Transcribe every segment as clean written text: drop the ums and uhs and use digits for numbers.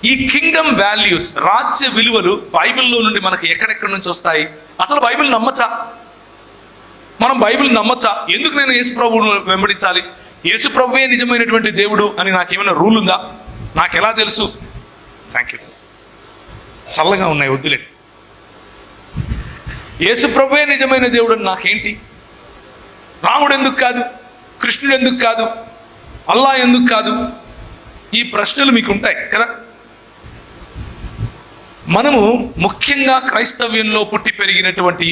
ఈ Kingdom values, రాజ్య విలువలు బైబిల్లో నుండి మనకి ఎక్కడెక్కడి నుంచి వస్తాయి? అసలు బైబిల్ నమ్మచ్చా? మనం బైబిల్ నమ్మచ్చా? ఎందుకు నేను యేసు ప్రభువును వెంబడించాలి? యేసు ప్రభువే నిజమైనటువంటి దేవుడు అని నాకేమైనా రూల్ ఉందా? నాకు ఎలా తెలుసు? Thank you. చల్లగా ఉన్నాయి, వద్దులే. యేసు ప్రభువే నిజమైన దేవుడు అని నాకేంటి? రాముడు ఎందుకు కాదు? కృష్ణుడు ఎందుకు కాదు? అల్లా ఎందుకు కాదు? ఈ ప్రశ్నలు మీకు ఉంటాయి కదా. మనము ముఖ్యంగా క్రైస్తవ్యంలో పుట్టి పెరిగినటువంటి,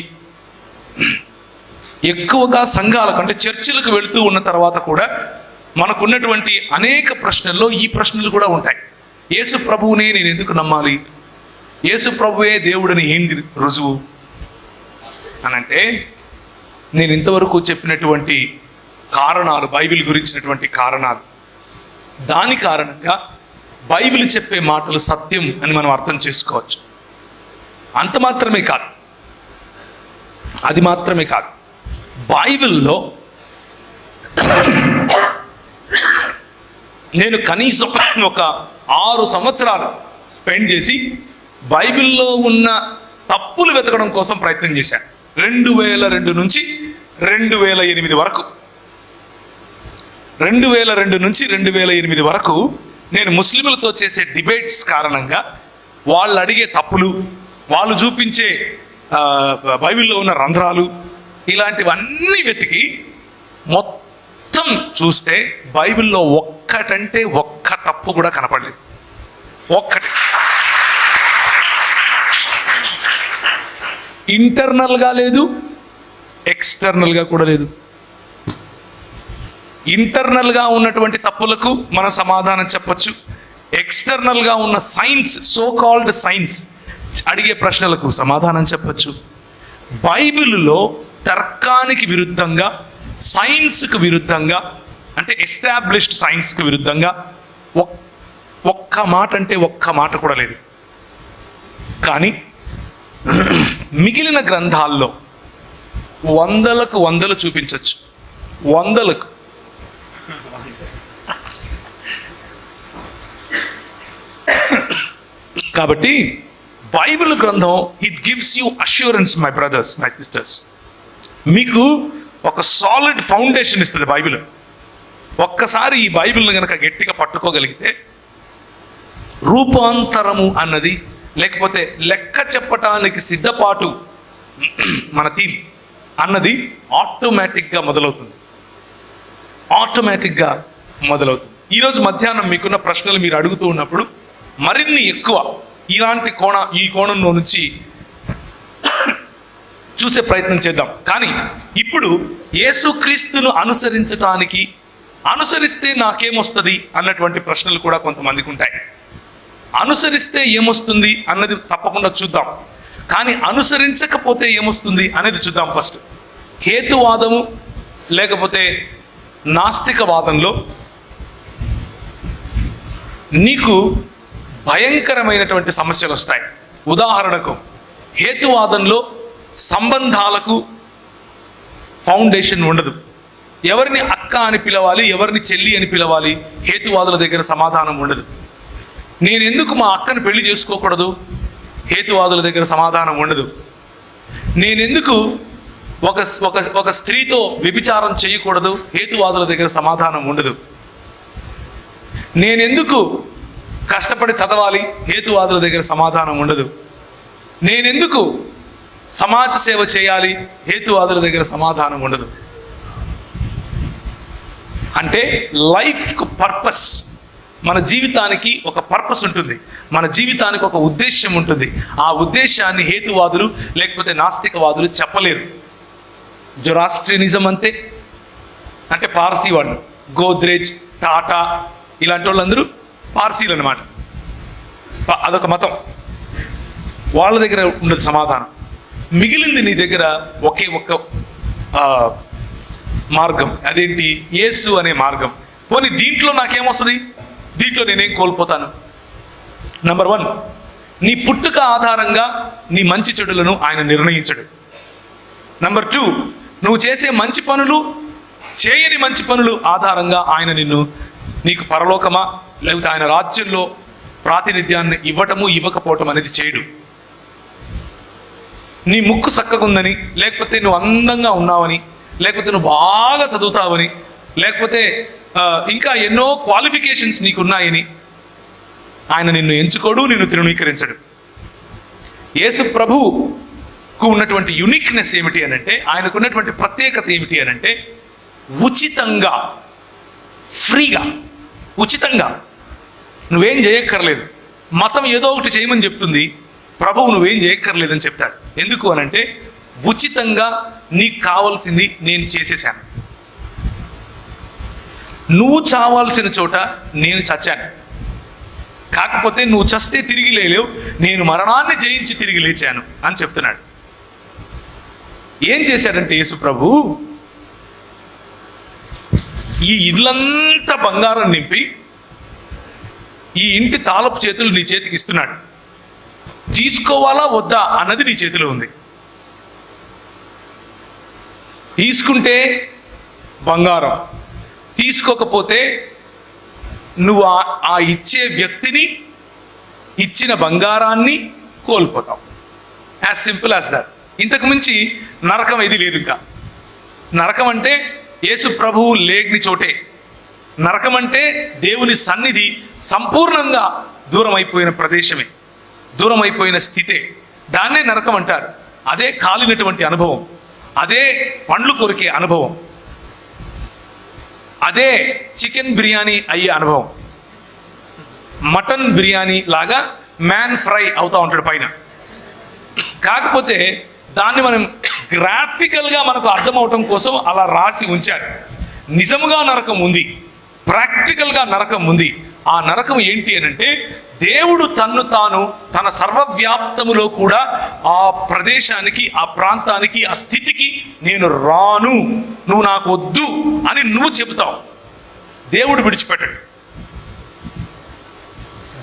ఎక్కువగా సంఘాలకు అంటే చర్చిలకు వెళుతూ ఉన్న తర్వాత కూడా మనకున్నటువంటి అనేక ప్రశ్నల్లో ఈ ప్రశ్నలు కూడా ఉంటాయి. యేసు ప్రభువునే నేను ఎందుకు నమ్మాలి? యేసు ప్రభువే దేవుడని ఏంటి రుజువు అని అంటే, నేను ఇంతవరకు చెప్పినటువంటి కారణాలు, బైబిల్ గురించినటువంటి కారణాలు, దాని కారణంగా బైబిల్ చెప్పే మాటలు సత్యం అని మనం అర్థం చేసుకోవచ్చు. అంత మాత్రమే కాదు, అది మాత్రమే కాదు, బైబిల్లో నేను కనీసం ఒక 6 సంవత్సరాలు స్పెండ్ చేసి బైబిల్లో ఉన్న తప్పులు వెతకడం కోసం ప్రయత్నం చేశాను. 2002 నుంచి 2008 వరకు, 2002 నుంచి 2008 వరకు నేను ముస్లింలతో చేసే డిబేట్స్ కారణంగా వాళ్ళు అడిగే తప్పులు, వాళ్ళు చూపించే బైబిల్లో ఉన్న రంధ్రాలు, ఇలాంటివన్నీ వెతికి మొత్తం చూస్తే బైబిల్లో ఒక్కటంటే ఒక్క తప్పు కూడా కనపడలేదు. ఒక్కటి. ఇంటర్నల్గా లేదు, ఎక్స్టర్నల్గా కూడా లేదు. ఇంటర్నల్గా ఉన్నటువంటి తప్పులకు మనం సమాధానం చెప్పచ్చు. ఎక్స్టర్నల్గా ఉన్న సైన్స్, సో కాల్డ్ సైన్స్ అడిగే ప్రశ్నలకు సమాధానం చెప్పచ్చు. బైబిల్లో తర్కానికి విరుద్ధంగా, సైన్స్కి విరుద్ధంగా, అంటే ఎస్టాబ్లిష్డ్ సైన్స్కి విరుద్ధంగా ఒక్క మాట అంటే ఒక్క మాట కూడా లేదు. కానీ మిగిలిన గ్రంథాల్లో వందలకు వందలు చూపించవచ్చు, వందలకు. కాబట్టి బైబిల్ గ్రంథం it gives you assurance my brothers, my sisters. మీకు ఒక సాలిడ్ ఫౌండేషన్ ఇస్తుంది బైబిల్. ఒక్కసారి ఈ బైబిల్ని కనుక గట్టిగా పట్టుకోగలిగితే, రూపాంతరము అన్నది, లేకపోతే లెక్క చెప్పటానికి సిద్ధపాటు మన థీమ్ అన్నది ఆటోమేటిక్గా మొదలవుతుంది. ఆటోమేటిక్గా మొదలవుతుంది. ఈరోజు మధ్యాహ్నం మీకున్న ప్రశ్నలు మీరు అడుగుతూ ఉన్నప్పుడు మరిన్ని ఎక్కువ ఈ కోణంలో నుంచి చూసే ప్రయత్నం చేద్దాం. కానీ ఇప్పుడు యేసుక్రీస్తును అనుసరిస్తే నాకేమొస్తుంది అన్నటువంటి ప్రశ్నలు కూడా కొంతమందికి ఉంటాయి. అనుసరిస్తే ఏమొస్తుంది అన్నది తప్పకుండా చూద్దాం. కానీ అనుసరించకపోతే ఏమొస్తుంది అనేది చూద్దాం. ఫస్ట్ హేతువాదము లేకపోతే నాస్తికవాదంలో నీకు భయంకరమైనటువంటి సమస్యలు వస్తాయి. ఉదాహరణకు, హేతువాదంలో సంబంధాలకు ఫౌండేషన్ ఉండదు. ఎవరిని అక్క అని పిలవాలి, ఎవరిని చెల్లి అని పిలవాలి, హేతువాదుల దగ్గర సమాధానం ఉండదు. నేను ఎందుకు మా అక్కను పెళ్లి చేసుకోకూడదు, హేతువాదుల దగ్గర సమాధానం ఉండదు. నేనెందుకు ఒక స్త్రీతో వ్యభిచారం చేయకూడదు, హేతువాదుల దగ్గర సమాధానం ఉండదు. నేనెందుకు కష్టపడి చదవాలి, హేతువాదుల దగ్గర సమాధానం ఉండదు. నేనెందుకు సమాజ సేవ చేయాలి, హేతువాదుల దగ్గర సమాధానం ఉండదు. అంటే లైఫ్కు పర్పస్, మన జీవితానికి ఒక పర్పస్ ఉంటుంది, మన జీవితానికి ఒక ఉద్దేశం ఉంటుంది. ఆ ఉద్దేశాన్ని హేతువాదులు లేకపోతే నాస్తికవాదులు చెప్పలేరు. జొరాస్ట్రియనిజం అంతే, అంటే పార్సీ వాళ్ళు, గోద్రేజ్, టాటా ఇలాంటి వాళ్ళందరూ పార్సీలు అన్నమాట. అదొక మతం, వాళ్ళ దగ్గర ఉండదు సమాధానం. మిగిలింది నీ దగ్గర ఒకే ఒక్క మార్గం, అదేంటి? యేసు అనే మార్గం. పోనీ దీంట్లో నాకేమొస్తుంది, దీంట్లో నేనేం కోల్పోతాను? నంబర్ 1, నీ పుట్టుక ఆధారంగా నీ మంచి చెడులను ఆయన నిర్ణయించడు. నంబర్ 2, నువ్వు చేసే మంచి పనులు, చేయని మంచి పనులు ఆధారంగా ఆయన నీకు పరలోకమా లేకపోతే ఆయన రాజ్యంలో ప్రాతినిధ్యాన్ని ఇవ్వటము ఇవ్వకపోవటం అనేది చేయడు. నీ ముక్కు చక్కగా ఉందని, లేకపోతే నువ్వు అందంగా ఉన్నావని, లేకపోతే నువ్వు బాగా చదువుతావని, లేకపోతే ఇంకా ఎన్నో క్వాలిఫికేషన్స్ నీకున్నాయని ఆయన నిన్ను ఎంచుకోడు, నిన్ను తృణీకరించడు. యేసు ప్రభువుకు ఉన్నటువంటి యునిక్నెస్ ఏమిటి అనంటే, ఆయనకు ఉన్నటువంటి ప్రత్యేకత ఏమిటి అనంటే, ఉచితంగా, ఫ్రీగా, ఉచితంగా నువ్వేం చేయక్కర్లేదు. మతం ఏదో ఒకటి చేయమని చెప్తుంది, ప్రభువు నువ్వేం చేయక్కర్లేదని చెప్తాడు. ఎందుకు అనంటే, ఉచితంగా నీకు కావాల్సింది నేను చేసేసాను. నువ్వు చావాల్సిన చోట నేను చచ్చాను. కాకపోతే నువ్వు చస్తే తిరిగి లేలేవు, నేను మరణాన్ని జయించి తిరిగి లేచాను అని చెప్తున్నాడు. ఏం చేశాడంటే యేసు ప్రభు, ఈ ఇల్లంతా బంగారం నింపి ఈ ఇంటి తాళపు చేతులు నీ చేతికి ఇస్తున్నాడు. తీసుకోవాలా వద్దా అన్నది నీ చేతిలో ఉంది. తీసుకుంటే బంగారం, తీసుకోకపోతే నువ్వు ఆ ఇచ్చే వ్యక్తిని, ఇచ్చిన బంగారాన్ని కోల్పోతావు. As simple as that. ఇంతకు మించి నరకం ఏది లేదు. ఇంకా నరకం అంటే యేసు ప్రభువు లేని చోటే. నరకం అంటే దేవుని సన్నిధి సంపూర్ణంగా దూరం అయిపోయిన ప్రదేశమే, దూరం అయిపోయిన స్థితే. దాన్నే నరకం అంటారు. అదే కాలినటువంటి అనుభవం, అదే పండ్లు కొరికే అనుభవం, అదే చికెన్ బిర్యానీ అయ్యే అనుభవం. మటన్ బిర్యానీ లాగా మ్యాన్ ఫ్రై అవుతా ఉంటాడు పైన. కాకపోతే దాన్ని మనం గ్రాఫికల్గా మనకు అర్థమవటం కోసం అలా రాసి ఉంచారు. నిజముగా నరకం ఉంది, ప్రాక్టికల్గా నరకం ఉంది. ఆ నరకం ఏంటి అనంటే, దేవుడు తన్ను తాను తన సర్వవ్యాప్తములో కూడా ఆ ప్రదేశానికి, ఆ ప్రాంతానికి, ఆ స్థితికి నేను రాను, నువ్వు నాకు వద్దు అని నువ్వు చెబుతావు. దేవుడు విడిచిపెట్టాడు,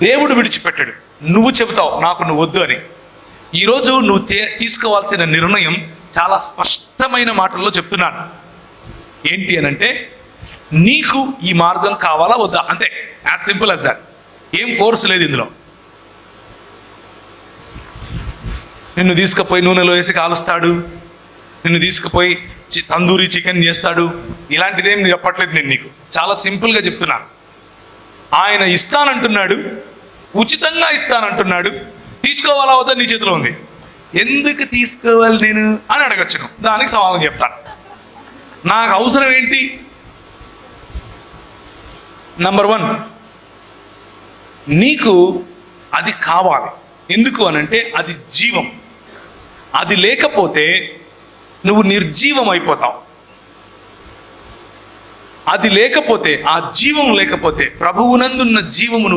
దేవుడు విడిచిపెట్టాడు, నువ్వు చెబుతావు నాకు నువ్వు వద్దు అని. ఈరోజు నువ్వు తీసుకోవాల్సిన నిర్ణయం చాలా స్పష్టమైన మాటల్లో చెప్తున్నాను. ఏంటి అనంటే, నీకు ఈ మార్గం కావాలా వద్దా, అంతే. As simple as that. ఏం ఫోర్స్ లేదు ఇందులో. నిన్ను తీసుకుపోయి నూనెలో వేసి కాలుస్తాడు, నిన్ను తీసుకుపోయి తందూరి చికెన్ చేస్తాడు, ఇలాంటిదేం చెప్పట్లేదు నేను నీకు. చాలా సింపుల్గా చెప్తున్నాను. ఆయన ఇస్తానంటున్నాడు, ఉచితంగా ఇస్తానంటున్నాడు. తీసుకోవాలా వద్దా నీ చేతిలో ఉంది. ఎందుకు తీసుకోవాలి నేను అని అడగచ్చు. దానికి సమాధానం చెప్తాను. నాకు అవసరం ఏంటి? నంబర్ 1, నీకు అది కావాలి. ఎందుకు అనంటే అది జీవం. అది లేకపోతే నువ్వు నిర్జీవం అయిపోతావు. అది లేకపోతే, ఆ జీవం లేకపోతే, ప్రభువునందున్న జీవము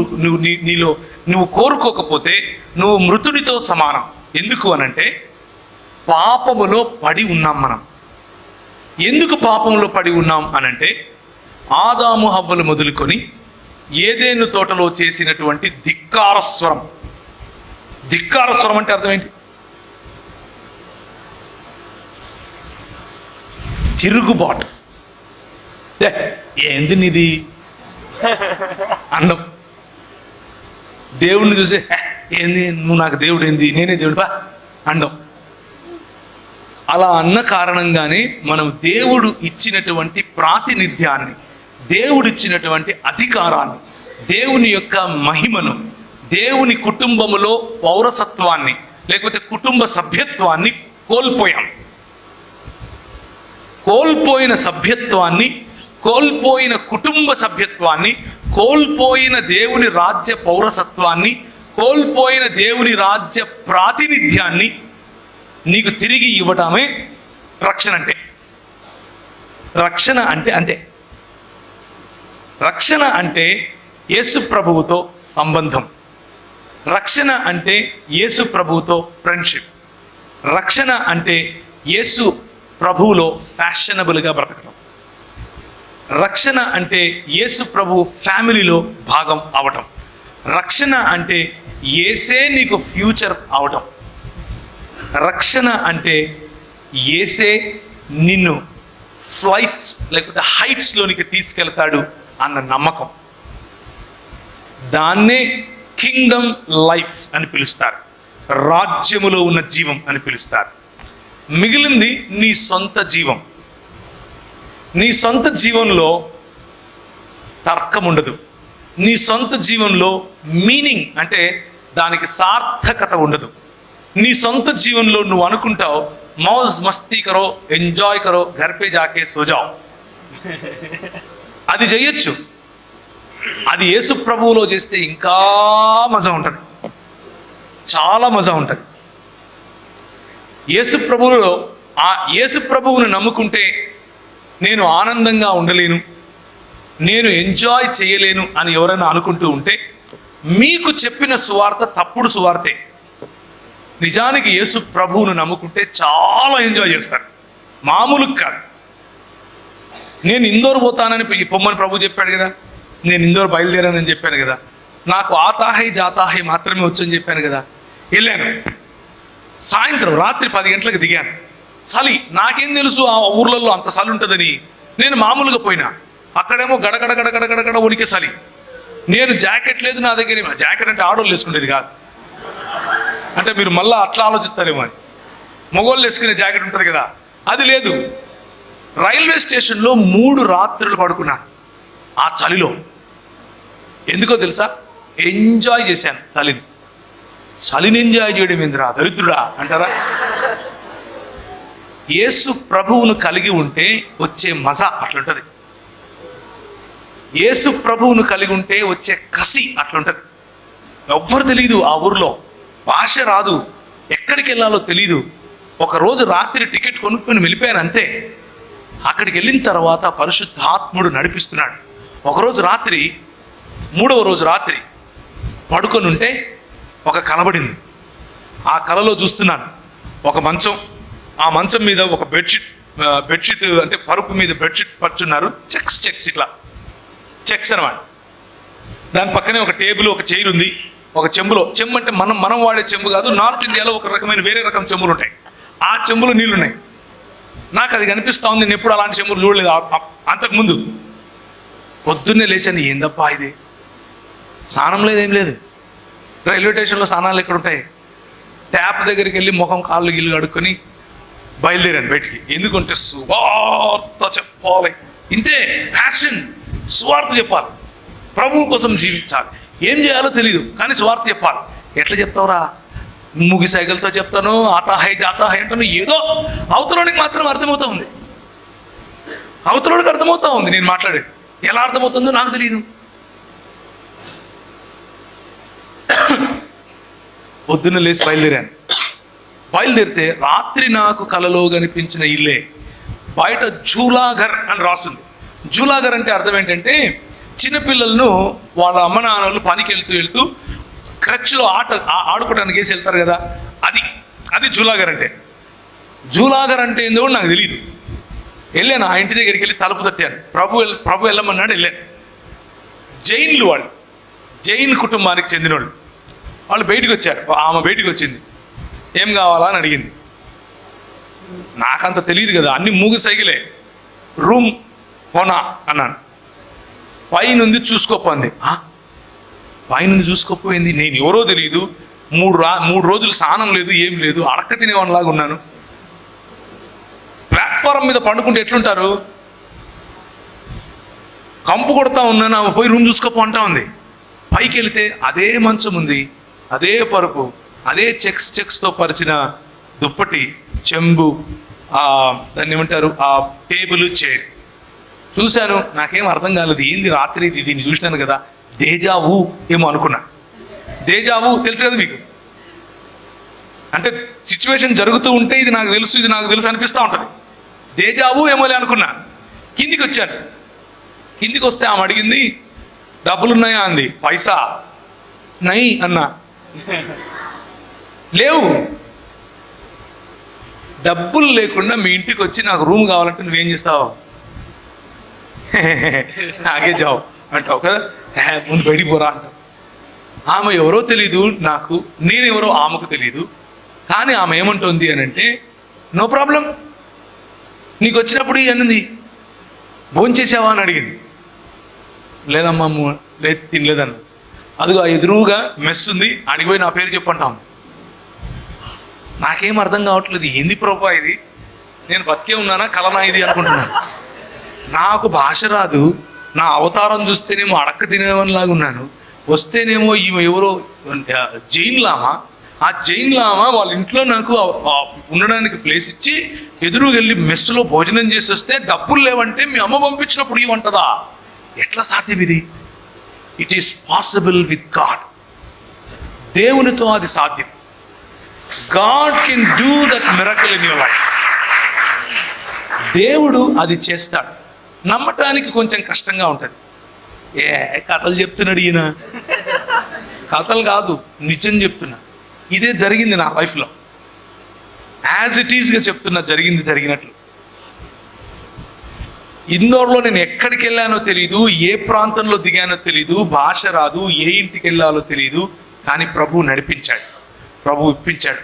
నీలో నువ్వు కోరుకోకపోతే నువ్వు మృతుడితో సమానం. ఎందుకు అనంటే పాపములో పడి ఉన్నాం మనం. ఎందుకు పాపంలో పడి ఉన్నాం అనంటే, ఆదాము హవ్వలు మొదలుకొని ఏదేను తోటలో చేసినటువంటి ధిక్కారస్వరం. ధిక్కారస్వరం అంటే అర్థం ఏంటి? తిరుగుబాటు. ఏంది నీది అన్నం. దేవుణ్ణి చూసి ఏంది నువ్వు నాకు దేవుడు ఏంది, నేనే దేవుడు బా అండం. అలా అన్న కారణంగానే మనం దేవుడు ఇచ్చినటువంటి ప్రాతినిధ్యాన్ని, దేవుడిచ్చినటువంటి అధికారాన్ని, దేవుని యొక్క మహిమను, దేవుని కుటుంబములో పౌరసత్వాన్ని, లేకపోతే కుటుంబ సభ్యత్వాన్ని కోల్పోయాం. కోల్పోయిన సభ్యత్వాన్ని, కోల్పోయిన కుటుంబ సభ్యత్వాన్ని, కోల్పోయిన దేవుని రాజ్య పౌరసత్వాన్ని, కోల్పోయిన దేవుని రాజ్య ప్రాతినిధ్యాన్ని నీకు తిరిగి ఇవ్వటమే రక్షణ అంటే. రక్షణ అంటే అంతే. రక్షణ అంటే యేసు ప్రభువుతో సంబంధం. రక్షణ అంటే యేసు ప్రభువుతో ఫ్రెండ్షిప్. రక్షణ అంటే యేసు ప్రభువులో ఫ్యాషనబుల్గా బ్రతకడం. రక్షణ అంటే యేసు ప్రభు ఫ్యామిలీలో భాగం అవటం. రక్షణ అంటే యేసే నీకు ఫ్యూచర్ అవటం. రక్షణ అంటే యేసే నిన్ను ఫ్లైట్స్ లేకపోతే హైట్స్లోనికి తీసుకెళ్తాడు అన్న నమ్మకం. దాన్నే కింగ్డమ్ లైఫ్ అని పిలుస్తారు, రాజ్యములో ఉన్న జీవం అని పిలుస్తారు. మిగిలింది నీ సొంత జీవం. నీ సొంత జీవంలో తర్కం ఉండదు. నీ సొంత జీవంలో మీనింగ్ అంటే దానికి సార్థకత ఉండదు. నీ సొంత జీవనంలో నువ్వు అనుకుంటావు మౌజ్ మస్తీ కరో, ఎంజాయ్ కరో, ఘర్ పే జాకే సోజావ్. అది చెయ్యొచ్చు. అది యేసు ప్రభువులో చేస్తే ఇంకా మజా ఉంటుంది, చాలా మజా ఉంటుంది. యేసు ప్రభువులో ఆ యేసు ప్రభువుని నమ్ముకుంటే నేను ఆనందంగా ఉండలేను, నేను ఎంజాయ్ చేయలేను అని ఎవరైనా అనుకుంటూ ఉంటే మీకు చెప్పిన సువార్త తప్పుడు సువార్తే. నిజానికి యేసు ప్రభువును నమ్ముకుంటే చాలా ఎంజాయ్ చేస్తారు, మామూలు కాదు. నేను ఇందోర్ పోతానని పొమ్మని ప్రభు చెప్పాడు కదా, నేను ఇందోర్ బయలుదేరానని చెప్పాను కదా, నాకు ఆతాహై జాతాహై మాత్రమే వచ్చని చెప్పాను కదా. వెళ్ళాను, సాయంత్రం రాత్రి 10 గంటలకు దిగాను. చలి, నాకేం తెలుసు ఆ ఊర్లలో అంత చలి ఉంటుందని. నేను మామూలుగా పోయినా, అక్కడేమో గడగడ గడగడ గడగడ ఉనికి చలి. నేను జాకెట్ లేదు నా దగ్గర. జాకెట్ అంటే ఆడోళ్ళు వేసుకునేది కాదు, అంటే మీరు మళ్ళీ అట్లా ఆలోచిస్తారేమో అని. మగోళ్ళు వేసుకునే జాకెట్ ఉంటుంది కదా, అది లేదు. రైల్వే స్టేషన్లో 3 రాత్రులు పడుకున్నాను ఆ చలిలో. ఎందుకో తెలుసా? ఎంజాయ్ చేశాను చలిని. చలిని ఎంజాయ్ చేయడం ఏందిరా దరిద్రుడా అంటారా? యేసు ప్రభువును కలిగి ఉంటే వచ్చే మజా అట్లుంటది. యేసు ప్రభువును కలిగి ఉంటే వచ్చే కసి అట్లుంటది. ఎవ్వరు తెలీదు ఆ ఊర్లో, భాష రాదు, ఎక్కడికి వెళ్ళాలో తెలీదు. ఒకరోజు రాత్రి టికెట్ కొనుక్కొని వెళ్ళిపోయాను అంతే. అక్కడికి వెళ్ళిన తర్వాత పరిశుద్ధాత్ముడు నడిపిస్తున్నాడు. ఒకరోజు రాత్రి, 3వ రోజు రాత్రి పడుకొని ఉంటే ఒక కనబడింది. ఆ కలలో చూస్తున్నాను ఒక మంచం, ఆ మంచం మీద ఒక బెడ్షీట్ అంటే పరుపు మీద బెడ్షీట్ పరుచున్నారు. చెక్స్ ఇట్లా చెక్స్ అనమాట. దాని పక్కనే ఒక టేబుల్, ఒక చైర్ ఉంది. ఒక చెంబులో, చెంబు అంటే మనం వాడే చెంబు కాదు, నార్త్ ఇండియాలో ఒక రకమైన వేరే రకం చెంబులు ఉంటాయి. ఆ చెంబులో నీళ్లున్నాయి. నాకు అది కనిపిస్తూ ఉంది. నేను ఎప్పుడు అలాంటి చెంబులు చూడలేదు అంతకుముందు. పొద్దున్నే లేచాను, ఏందబ్బా ఇది, స్నానం లేదేం లేదు. రైల్వే స్టేషన్లో స్నానాలు ఎక్కడ ఉంటాయి? ట్యాప్ దగ్గరికి వెళ్ళి ముఖం కాళ్ళు గిల్లు కడుక్కొని బయలుదేరాను బయటికి. ఎందుకంటే సువార్త చెప్పాలి, ఇంతే ప్యాషన్. సువార్త చెప్పాలి, ప్రభువు కోసం జీవించాలి. ఏం చేయాలో తెలియదు కానీ సువార్త చెప్పాలి. ఎట్లా చెప్తావురా? ముగి సైకిల్తో చెప్తాను, ఆతాహై జాతాహై అంటాను. ఏదో అవతలోనికి మాత్రం అర్థమవుతా ఉంది, అవతలోనికి అర్థమవుతా ఉంది నేను మాట్లాడేది. ఎలా అర్థమవుతుందో నాకు తెలియదు. పొద్దున్న లేచి బయలుదేరాను. బయలుదేరితే రాత్రి నాకు కలలో కనిపించిన ఇల్లే. బయట జూలాఘర్ అని రాస్తుంది. జూలాఘర్ అంటే అర్థం ఏంటంటే, చిన్నపిల్లలను వాళ్ళ అమ్మ నాన్నలు పనికి వెళ్తూ క్రచ్లో ఆడుకోవడానికి వేసి వెళ్తారు కదా, అది జూలాఘర్ అంటే. జూలాఘర్ అంటే ఏందో కూడా నాకు తెలియదు. వెళ్ళాను, ఆ ఇంటి దగ్గరికి వెళ్ళి తలుపు తట్టాను. ప్రభు వెళ్ళమన్నాడు, వెళ్ళాను. జైన్లు వాళ్ళు, జైన్ కుటుంబానికి చెందిన వాళ్ళు బయటికి వచ్చారు. ఆమె బయటికి వచ్చింది, ఏం కావాలా అని అడిగింది. నాకంత తెలియదు కదా, అన్ని మూగి సైకిలే. రూమ్ కొనా అన్నాను. పైనుంది చూసుకోపోయింది. పైనుంది చూసుకోపోయింది. నేను ఎవరో తెలియదు. 3 రోజులు స్నానం లేదు, ఏం లేదు, అడక్క తినేవాడిలాగా ఉన్నాను. ప్లాట్ఫారం మీద పండుకుంటే ఎట్లుంటారు? కంపు కొడతా ఉన్నాను. ఆమె పోయి రూమ్ చూసుకోపో అంటా ఉంది. పైకి వెళితే అదే మంచం ఉంది, అదే పరుపు, అదే చెక్స్తో పరిచిన దుప్పటి, చెంబు, దాన్ని ఏమంటారు, ఆ టేబుల్, చైర్. చూశాను, నాకేం అర్థం కాలేదు. ఏంది రాత్రి దీన్ని చూసినాను కదా, దేజావు ఏమో అనుకున్నా. దేజావు తెలుసు కదా మీకు, అంటే సిచ్యువేషన్ జరుగుతూ ఉంటే ఇది నాకు తెలుసు అనిపిస్తూ ఉంటుంది. దేజావు ఏమోలే అనుకున్నా. కిందికి వచ్చాను. కిందికి వస్తే ఆమె అడిగింది, డబ్బులున్నాయా అంది. పైసా నై అన్నా. లేవు. డబ్బులు లేకుండా మీ ఇంటికి వచ్చి నాకు రూమ్ కావాలంటే నువ్వేం చేస్తావు? నాకే జాబ్ అంటావు కదా, ముందు బయటికి పోరా అంటావు. ఆమె ఎవరో తెలీదు నాకు, నేనెవరో ఆమెకు తెలీదు. కానీ ఆమె ఏమంటుంది అని అంటే, నో ప్రాబ్లం, నీకు వచ్చినప్పుడు అన్నది భోంచేసావా అని అడిగింది. లేదమ్మా, లేదు తినలేదన్న. అదిగో ఎదురుగా మెస్ ఉంది, ఆడికి పోయి నా పేరు చెప్పంటాం. నాకేం అర్థం కావట్లేదు, ఏంది ప్రభా ఇది, నేను బతికే ఉన్నానా కలనా ఇది అనుకుంటున్నాను. నాకు భాష రాదు, నా అవతారం చూస్తేనేమో అడక్క తినేవనిలాగా ఉన్నాను, వస్తేనేమో ఈమె ఎవరో జైన్ లామా. ఆ జైన్ లామా వాళ్ళ ఇంట్లో నాకు ఉండడానికి ప్లేస్ ఇచ్చి ఎదురు వెళ్ళి మెస్సులో భోజనం చేసి వస్తే డబ్బులు లేవంటే మీ అమ్మ పంపించినప్పుడు ఇవ్వంటదా? ఎట్లా సాధ్యం ఇది? It is possible with God. దేవునితో అది సాధ్యం. God can do that miracle in your life. దేవుడు అది చేస్తాడు. నమ్మటానికి కొంచెం కష్టంగా ఉంటుంది. కథలు చెప్తున్నాడు ఈయన, కథలు కాదు, నిజం చెప్తున్నా. ఇదే జరిగింది నా లైఫ్లో, యాజ్ ఇట్ ఈస్గా చెప్తున్నా, జరిగినట్లు. ఇందోర్లో నేను ఎక్కడికి వెళ్ళానో తెలియదు, ఏ ప్రాంతంలో దిగానో తెలియదు, భాష రాదు, ఏ ఇంటికి వెళ్ళాలో తెలియదు, కానీ ప్రభు నడిపించాడు, ప్రభు ఇప్పించాడు.